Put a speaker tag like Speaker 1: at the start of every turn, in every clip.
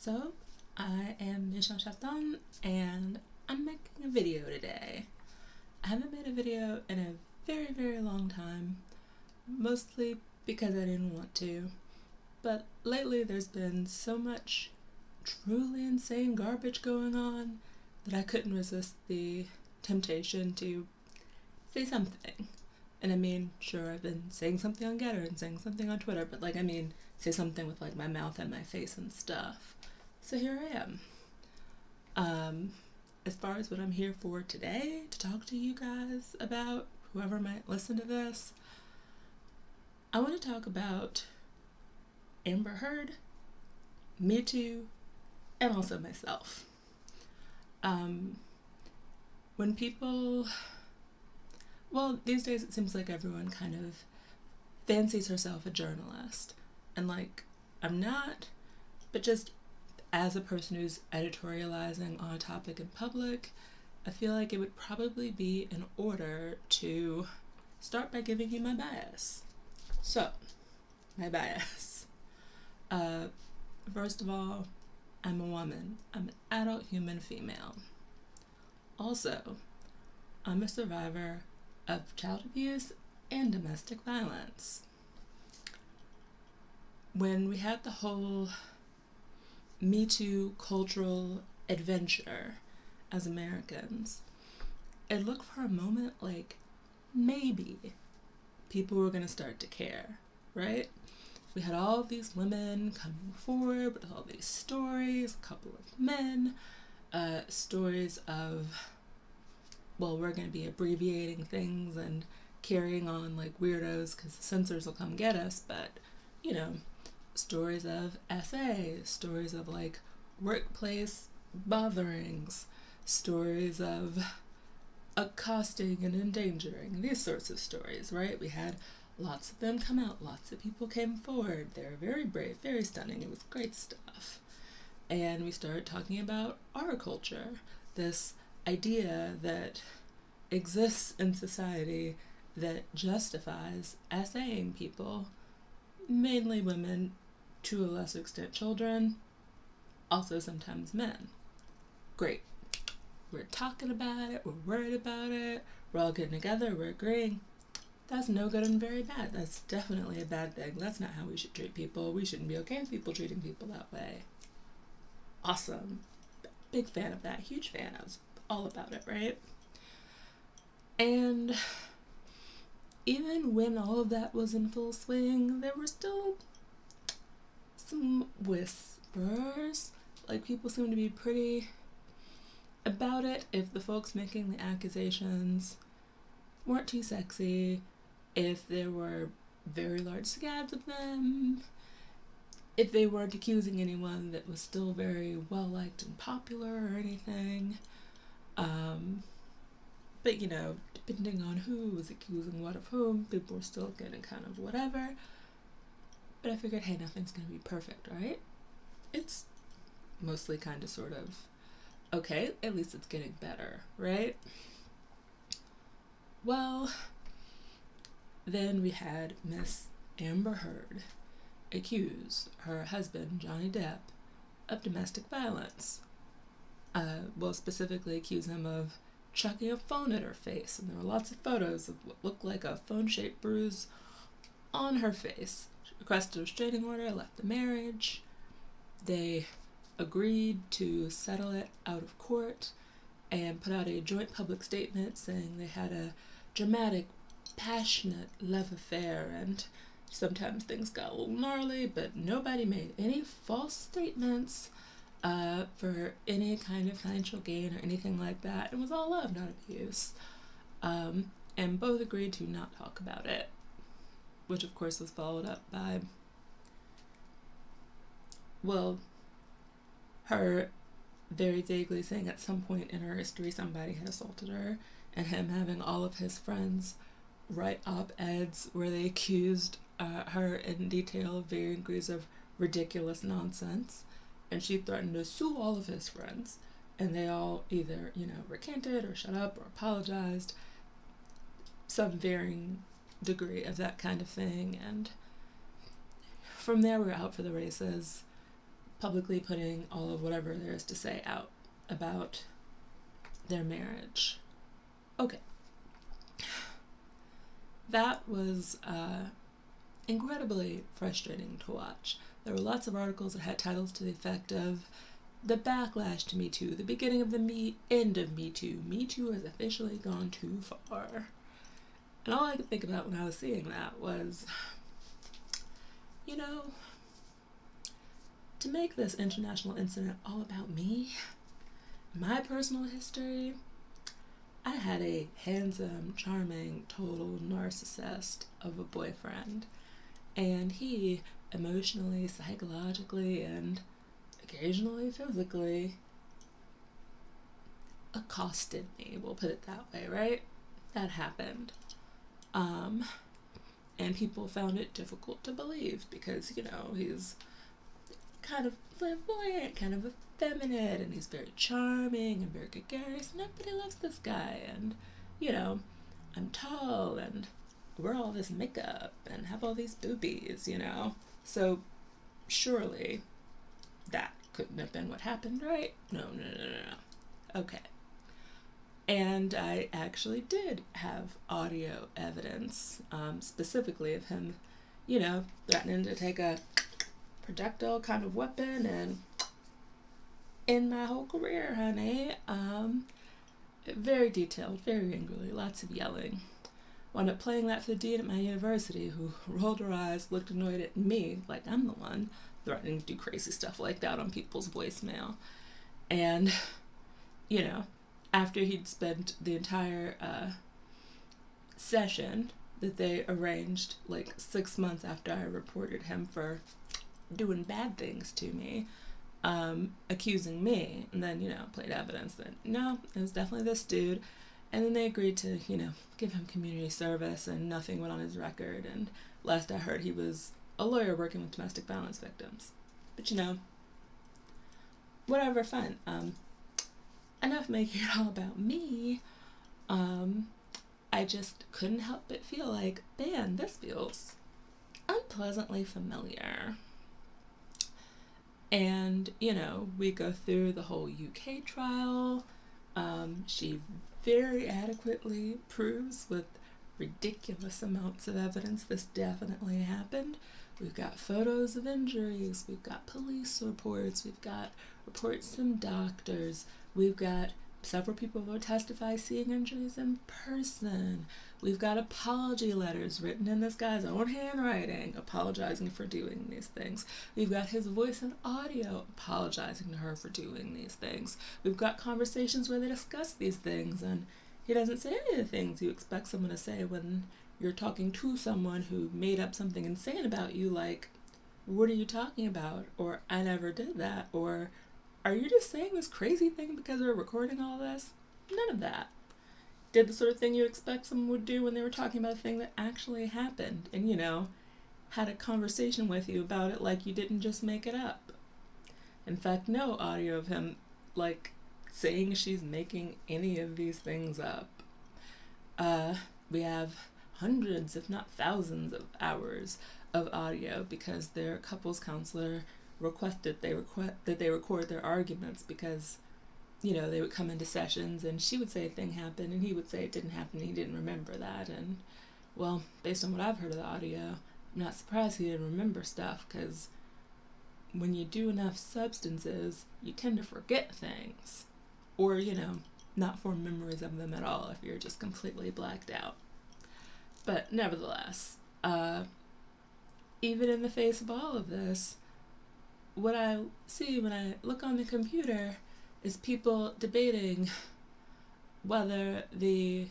Speaker 1: So, I am Nishan Shaftan, and I'm making a video today. I haven't made a video in a very, very long time, mostly because I didn't want to, but lately there's been so much truly insane garbage going on that I couldn't resist the temptation to say something. And I mean, sure, I've been saying something on Getter and saying something on Twitter, but say something with my mouth and my face and stuff. So here I am. As far as what I'm here for today, to talk to you guys about, whoever might listen to this, I want to talk about Amber Heard, Me Too, and also myself. When people, these days it seems like everyone kind of fancies herself a journalist. And I'm not, but just as a person who's editorializing on a topic in public, I feel like it would probably be in order to start by giving you my bias. So, my bias. First of all, I'm a woman. I'm an adult human female. Also, I'm a survivor of child abuse and domestic violence. When we had the whole Me Too cultural adventure as Americans, it looked for a moment like maybe people were going to start to care, right? We had all these women coming forward with all these stories, a couple of men, stories of, we're going to be abbreviating things and carrying on like weirdos because the censors will come get us, but, stories of essays, stories of workplace botherings, stories of accosting and endangering, these sorts of stories, right? We had lots of them come out, lots of people came forward. They were very brave, very stunning. It was great stuff. And we started talking about our culture, this idea that exists in society that justifies essaying people, mainly women, to a lesser extent children, also sometimes men. Great. We're talking about it, we're worried about it, we're all getting together, we're agreeing. That's no good and very bad. That's definitely a bad thing. That's not how we should treat people. We shouldn't be okay with people treating people that way. Awesome. Big fan of that. Huge fan. I was all about it, right? And even when all of that was in full swing, there were still some whispers. People seem to be pretty about it if the folks making the accusations weren't too sexy, if there were very large scabs of them, if they weren't accusing anyone that was still very well liked and popular or anything. But depending on who was accusing what of whom, people were still getting kind of whatever. But I figured, hey, nothing's gonna be perfect, right? It's mostly kind of sort of okay, at least it's getting better, right? Well, then we had Miss Amber Heard accuse her husband, Johnny Depp, of domestic violence. Specifically accuse him of chucking a phone at her face, and there were lots of photos of what looked like a phone-shaped bruise on her face. She requested a restraining order, left the marriage. They agreed to settle it out of court and put out a joint public statement saying they had a dramatic, passionate love affair, and sometimes things got a little gnarly, but nobody made any false statements for any kind of financial gain or anything like that. It was all love, not abuse. And both agreed to not talk about it, which of course was followed up by, her very vaguely saying at some point in her history somebody had assaulted her, and him having all of his friends write op-eds where they accused her in detail of varying degrees of ridiculous nonsense, and she threatened to sue all of his friends, and they all either, recanted or shut up or apologized, some varying degree of that kind of thing, and from there we were out for the races. publicly putting all of whatever there is to say out about their marriage. Okay. That was incredibly frustrating to watch. There were lots of articles that had titles to the effect of "The backlash to Me Too, the beginning of the end of Me Too. Me Too has officially gone too far." And all I could think about when I was seeing that was, you know, to make this international incident all about me, my personal history, I had a handsome, charming, total narcissist of a boyfriend. And he emotionally, psychologically, and occasionally physically accosted me. We'll put it that way, right? That happened. And people found it difficult to believe because, you know, he's kind of flamboyant, kind of effeminate, and he's very charming and very gregarious, and everybody loves this guy. And, you know, I'm tall and wear all this makeup and have all these boobies, you know. So surely that couldn't have been what happened, right? No. Okay. And I actually did have audio evidence, specifically of him, you know, threatening to take a projectile kind of weapon and end my whole career, honey. Very detailed, very angrily, lots of yelling. Wound up playing that for the dean at my university, who rolled her eyes, looked annoyed at me, like I'm the one threatening to do crazy stuff like that on people's voicemail. And, you know, after he'd spent the entire session that they arranged, like 6 months after I reported him for doing bad things to me, accusing me, and then, you know, played evidence that, no, it was definitely this dude. And then they agreed to, you know, give him community service, and nothing went on his record. And last I heard, he was a lawyer working with domestic violence victims. But, you know, whatever, fine. Enough making it all about me. I just couldn't help but feel like, man, this feels unpleasantly familiar. And, you know, we go through the whole UK trial. She very adequately proves with ridiculous amounts of evidence this definitely happened. We've got photos of injuries, we've got police reports, we've got reports from doctors, we've got several people who testify seeing injuries in person. We've got apology letters written in this guy's own handwriting apologizing for doing these things. We've got his voice and audio apologizing to her for doing these things. We've got conversations where they discuss these things, and he doesn't say any of the things you expect someone to say when you're talking to someone who made up something insane about you, like, what are you talking about? Or, I never did that. Or, are you just saying this crazy thing because we're recording all this? None of that. Did the sort of thing you expect someone would do when they were talking about a thing that actually happened, and, you know, had a conversation with you about it like you didn't just make it up. In fact, no audio of him, like, saying she's making any of these things up. We have hundreds, if not thousands, of hours of audio because their couples counselor requested that they record their arguments because, you know, they would come into sessions and she would say a thing happened and he would say it didn't happen and he didn't remember that. And, well, based on what I've heard of the audio, I'm not surprised he didn't remember stuff, because when you do enough substances, you tend to forget things. Or, you know, not form memories of them at all if you're just completely blacked out. But nevertheless, even in the face of all of this, what I see when I look on the computer is people debating whether the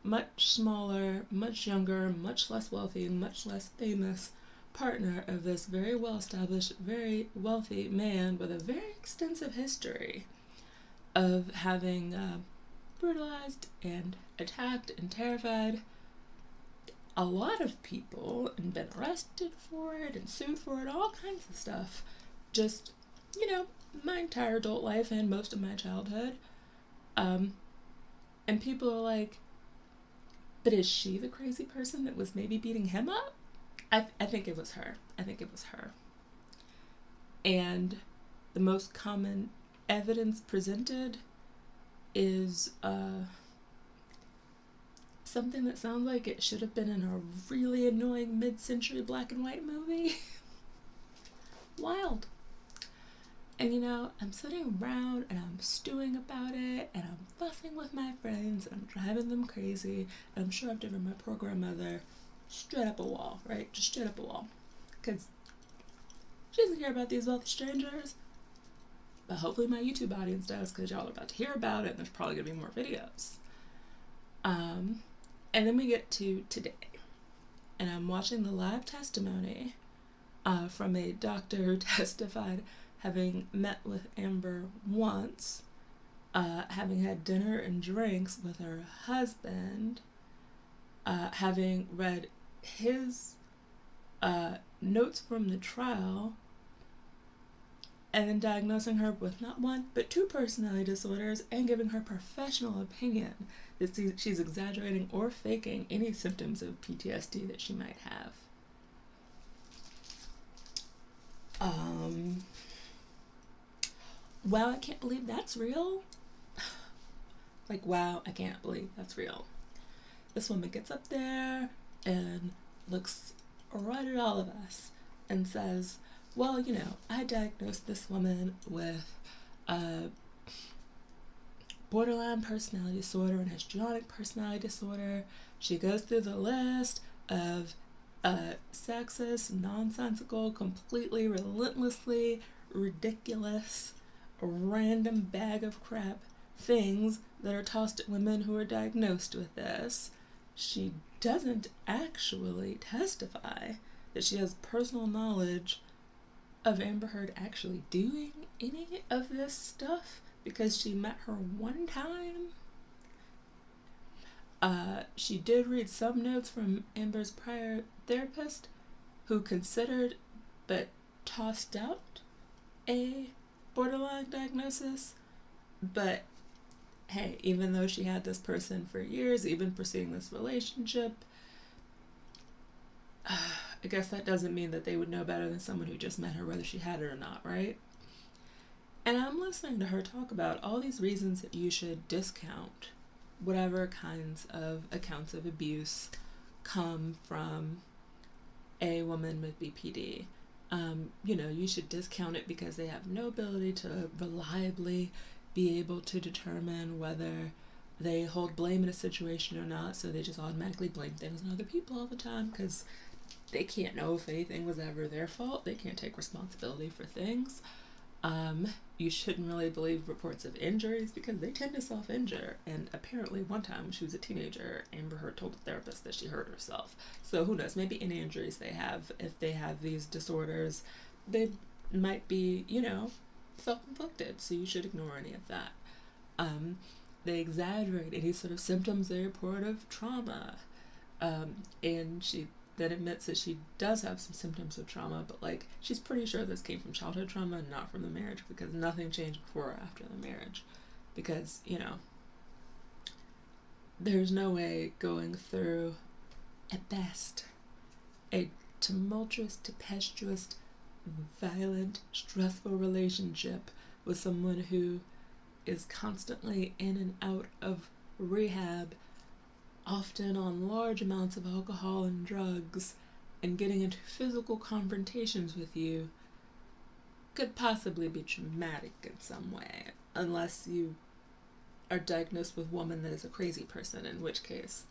Speaker 1: much smaller, much younger, much less wealthy, much less famous partner of this very well-established, very wealthy man with a very extensive history of having brutalized and attacked and terrified a lot of people and been arrested for it and sued for it, all kinds of stuff. Just, you know, my entire adult life and most of my childhood. And people are like, but is she the crazy person that was maybe beating him up? I think it was her. And the most common evidence presented is something that sounds like it should have been in a really annoying mid-century black and white movie. Wild. And you know, I'm sitting around and I'm stewing about it and I'm fussing with my friends and I'm driving them crazy. And I'm sure I've driven my poor grandmother straight up a wall, right? Just straight up a wall. Because she doesn't care about these wealthy strangers. But hopefully my YouTube audience does, because y'all are about to hear about it and there's probably going to be more videos. And then we get to today. And I'm watching the live testimony from a doctor who testified having met with Amber once, having had dinner and drinks with her husband, having read his notes from the trial, and then diagnosing her with not one, but 2 personality disorders, and giving her professional opinion that she's exaggerating or faking any symptoms of PTSD that she might have. Wow, I can't believe that's real. Like, wow, I can't believe that's real. This woman gets up there and looks right at all of us and says, well, you know, I diagnosed this woman with borderline personality disorder and histrionic personality disorder. She goes through the list of sexist, nonsensical, completely, relentlessly ridiculous, random bag of crap things that are tossed at women who are diagnosed with this. She doesn't actually testify that she has personal knowledge of Amber Heard actually doing any of this stuff because she met her one time. She did read some notes from Amber's prior therapist, who considered but tossed out a borderline diagnosis. But hey, even though she had this person for years, even pursuing this relationship, I guess that doesn't mean that they would know better than someone who just met her, whether she had it or not, right? And I'm listening to her talk about all these reasons that you should discount whatever kinds of accounts of abuse come from a woman with BPD. You know, you should discount it because they have no ability to reliably be able to determine whether they hold blame in a situation or not, so they just automatically blame things on other people all the time because they can't know if anything was ever their fault. They can't take responsibility for things. You shouldn't really believe reports of injuries because they tend to self-injure. And apparently one time when she was a teenager, Amber Heard told the therapist that she hurt herself. So who knows, maybe any injuries they have, if they have these disorders, they might be, you know, self-inflicted. So you should ignore any of that. They exaggerate any sort of symptoms they report of trauma. And she then admits that she does have some symptoms of trauma, but like she's pretty sure this came from childhood trauma and not from the marriage, because nothing changed before or after the marriage. Because, you know, there's no way going through, at best, a tumultuous, tempestuous, violent, stressful relationship with someone who is constantly in and out of rehab, often on large amounts of alcohol and drugs, and getting into physical confrontations with you, could possibly be traumatic in some way, unless you are diagnosed with woman that is a crazy person, in which case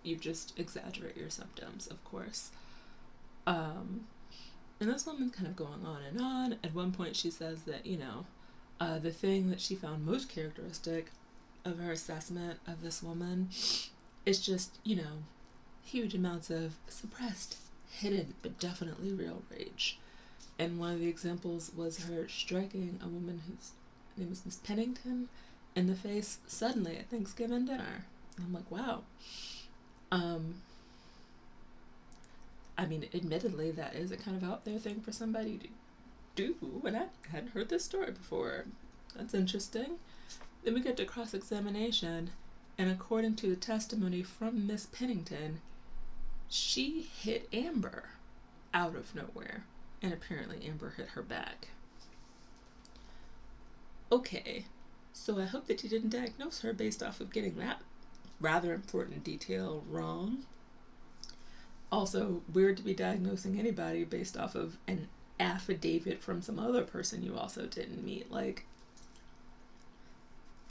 Speaker 1: you just exaggerate your symptoms, of course. And this woman's kind of going on and on. At one point she says that, you know, the thing that she found most characteristic of her assessment of this woman is just, you know, huge amounts of suppressed, hidden, but definitely real rage. And one of the examples was her striking a woman whose name was Miss Pennington in the face suddenly at Thanksgiving dinner. And I'm like, wow. I mean, admittedly, that is a kind of out there thing for somebody to do, and I hadn't heard this story before. That's interesting. Then we get to cross-examination, and according to the testimony from Miss Pennington, she hit Amber out of nowhere, and apparently Amber hit her back. Okay, so I hope that you didn't diagnose her based off of getting that rather important detail wrong. Also, weird to be diagnosing anybody based off of an affidavit from some other person you also didn't meet. Like,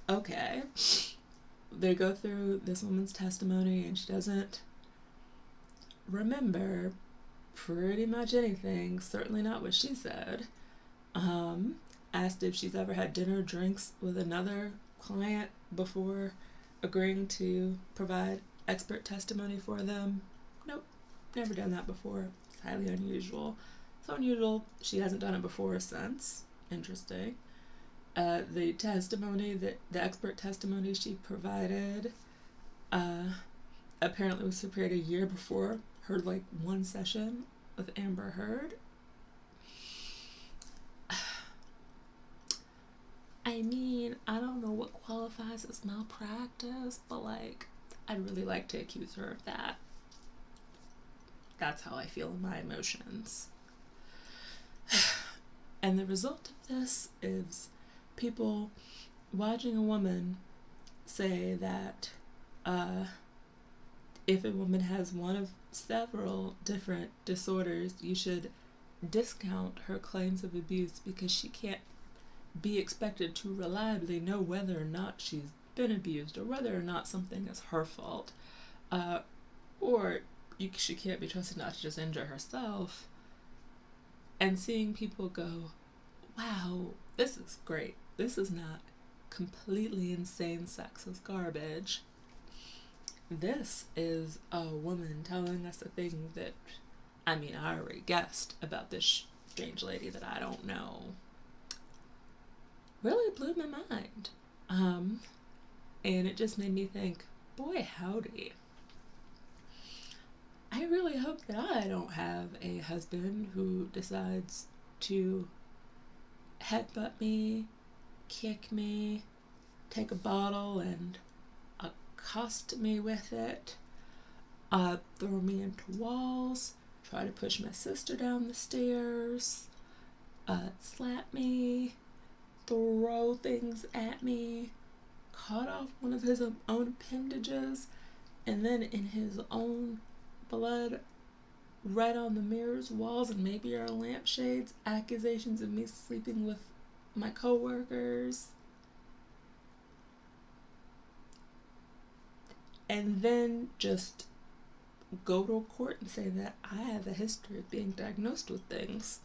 Speaker 1: okay. They go through this woman's testimony and she doesn't remember pretty much anything, certainly not what she said. Asked if she's ever had dinner drinks with another client before agreeing to provide expert testimony for them. Nope, never done that before. It's highly unusual. So unusual, she hasn't done it before since. Interesting. The expert testimony she provided, apparently was prepared a year before her one session with Amber Heard. I mean, I don't know what qualifies as malpractice, but I'd really like to accuse her of that. That's how I feel in my emotions. And the result of this is people watching a woman say that if a woman has one of several different disorders, you should discount her claims of abuse because she can't be expected to reliably know whether or not she's been abused or whether or not something is her fault. Or she can't be trusted not to just injure herself. And seeing people go, wow, this is great. This is not completely insane sexist garbage. This is a woman telling us a thing that, I already guessed about this strange lady that I don't know. Really blew my mind. And it just made me think, boy, howdy. I really hope that I don't have a husband who decides to headbutt me, kick me, take a bottle and accost me with it, throw me into walls, try to push my sister down the stairs, slap me, throw things at me, cut off one of his own appendages, and then in his own blood, right on the mirrors, walls, and maybe our lampshades, accusations of me sleeping with my coworkers. And then just go to a court and say that I have a history of being diagnosed with things,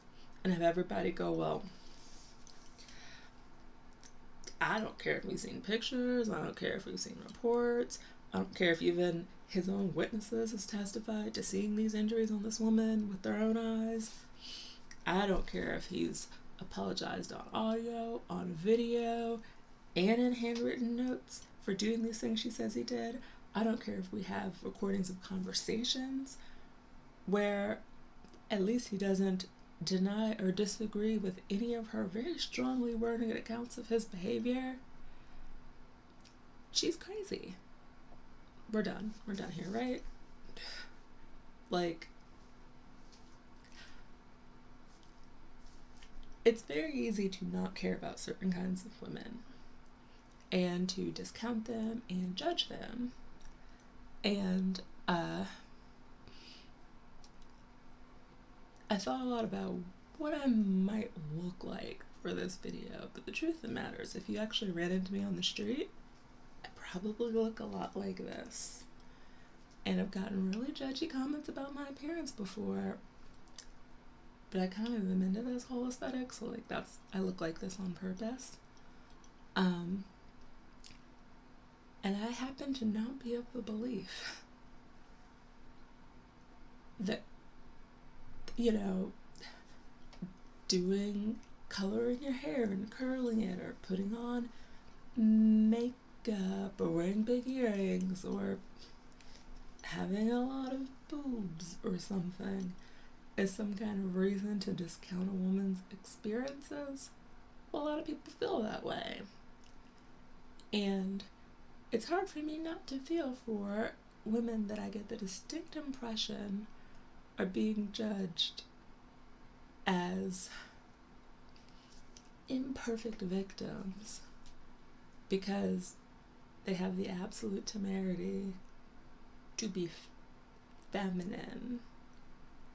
Speaker 1: and have everybody go, well, I don't care if we've seen pictures, I don't care if we've seen reports, I don't care if even his own witnesses has testified to seeing these injuries on this woman with their own eyes. I don't care if he's apologized on audio, on video, and in handwritten notes for doing these things she says he did. I don't care if we have recordings of conversations where at least he doesn't deny or disagree with any of her very strongly worded accounts of his behavior. She's crazy. We're done here, right? It's very easy to not care about certain kinds of women and to discount them and judge them. And I thought a lot about what I might look like for this video, but the truth of the matter is, if you actually ran into me on the street, I probably look a lot like this. And I've gotten really judgy comments about my appearance before, but I kind of am into this whole aesthetic, so I look like this on purpose. And I happen to not be of the belief that, coloring your hair and curling it, or putting on makeup, or wearing big earrings, or having a lot of boobs or something is some kind of reason to discount a woman's experiences. Well, a lot of people feel that way. And it's hard for me not to feel for women that I get the distinct impression are being judged as imperfect victims because they have the absolute temerity to be feminine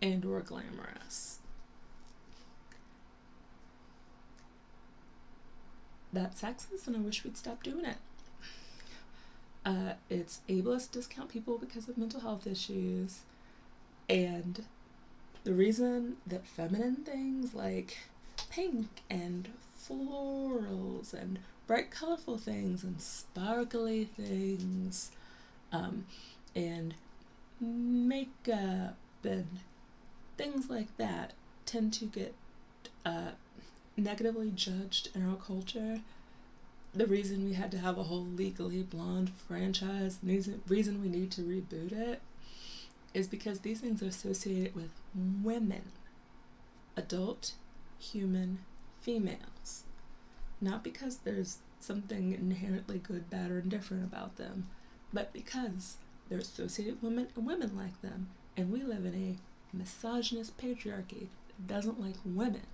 Speaker 1: and or glamorous. That's sexist, and I wish we'd stop doing it. It's ableist to discount people because of mental health issues, and the reason that feminine things like pink and florals and bright colorful things and sparkly things and makeup and things like that tend to get negatively judged in our culture, the reason we had to have a whole Legally Blonde franchise, the reason we need to reboot it, is because these things are associated with women, adult, human, females. Not because there's something inherently good, bad, or indifferent about them, but because they're associated with women and women like them, and we live in a misogynist patriarchy that doesn't like women.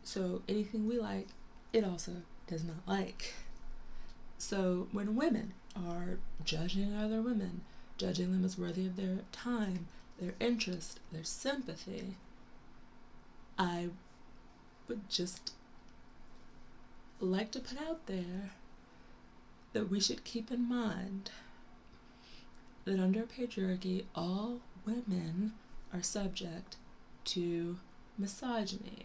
Speaker 1: So anything we like, it also does not like. So when women are judging other women, judging them as worthy of their time, their interest, their sympathy, I would just like to put out there that we should keep in mind that under patriarchy, all women are subject to misogyny.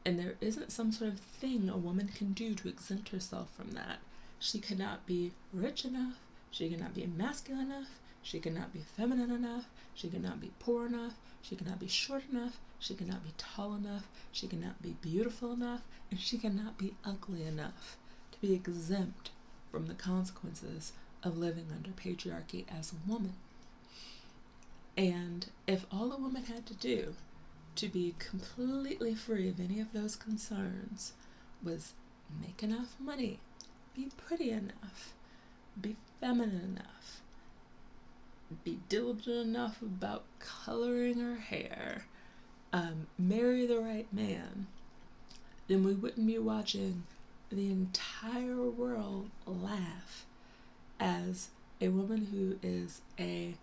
Speaker 1: And there isn't some sort of thing a woman can do to exempt herself from that. She cannot be rich enough, she cannot be masculine enough, she cannot be feminine enough, she cannot be poor enough, she cannot be short enough, she cannot be tall enough, she cannot be beautiful enough, and she cannot be ugly enough to be exempt from the consequences of living under patriarchy as a woman. And if all a woman had to do to be completely free of any of those concerns was make enough money, be pretty enough, be feminine enough, be diligent enough about coloring her hair, marry the right man, then we wouldn't be watching the entire world laugh as a woman who is a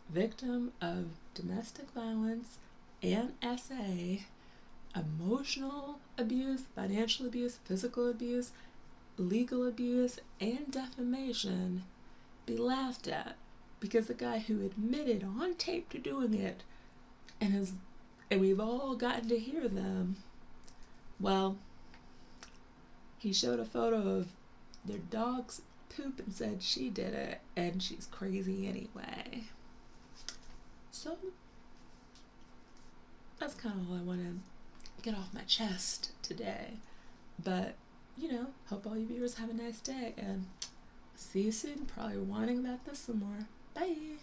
Speaker 1: victim of domestic violence and SA, emotional abuse, financial abuse, physical abuse, legal abuse, and defamation be laughed at because the guy who admitted on tape to doing it and we've all gotten to hear them, well, he showed a photo of their dog's poop and said she did it and she's crazy anyway. So that's kind of all I want to get off my chest today. But, hope all you viewers have a nice day, and see you soon. Probably whining about this some more. Bye!